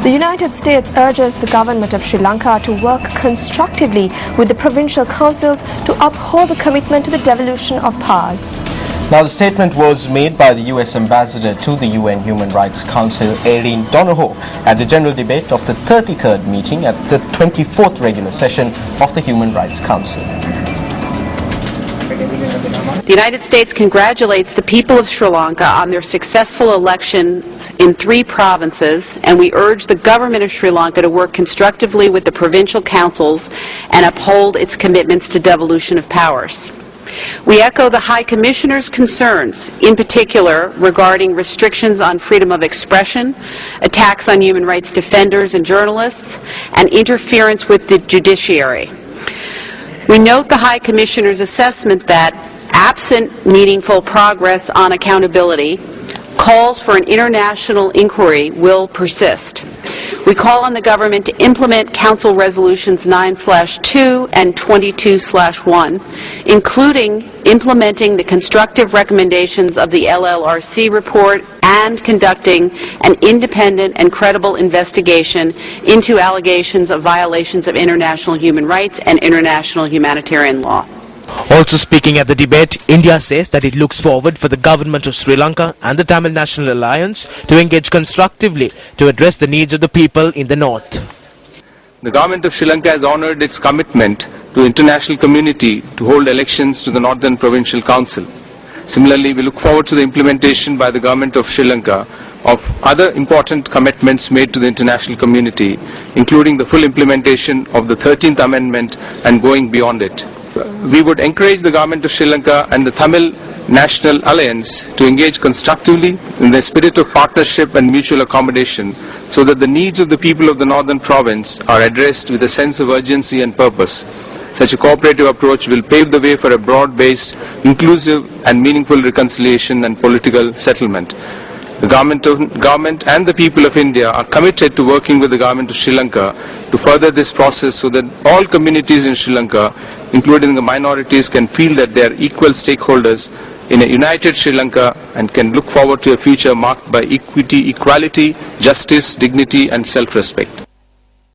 The United States urges the government of Sri Lanka to work constructively with the Provincial Councils to uphold the commitment to the devolution of powers. Now, the statement was made by the U.S. Ambassador to the UN Human Rights Council, Erin Donohoe, at the general debate of the 33rd meeting at the 24th regular session of the Human Rights Council. The United States congratulates the people of Sri Lanka on their successful elections in 3 provinces, and we urge the government of Sri Lanka to work constructively with the provincial councils and uphold its commitments to devolution of powers. We echo the High Commissioner's concerns, in particular regarding restrictions on freedom of expression, attacks on human rights defenders and journalists, and interference with the judiciary. We note the High Commissioner's assessment that, absent meaningful progress on accountability, calls for an international inquiry will persist. We call on the government to implement Council Resolutions 9/2 and 22/1, including implementing the constructive recommendations of the LLRC report and conducting an independent and credible investigation into allegations of violations of international human rights and international humanitarian law. Also speaking at the debate, India says that it looks forward for the government of Sri Lanka and the Tamil National Alliance to engage constructively to address the needs of the people in the north. The government of Sri Lanka has honoured its commitment to the international community to hold elections to the Northern Provincial Council. Similarly, we look forward to the implementation by the government of Sri Lanka of other important commitments made to the international community, including the full implementation of the 13th Amendment and going beyond it. We would encourage the government of Sri Lanka and the Tamil National Alliance to engage constructively in the spirit of partnership and mutual accommodation so that the needs of the people of the Northern Province are addressed with a sense of urgency and purpose. Such a cooperative approach will pave the way for a broad-based, inclusive and meaningful reconciliation and political settlement. The government and the people of India are committed to working with the government of Sri Lanka to further this process so that all communities in Sri Lanka, including the minorities, can feel that they are equal stakeholders in a united Sri Lanka and can look forward to a future marked by equity, equality, justice, dignity and self-respect.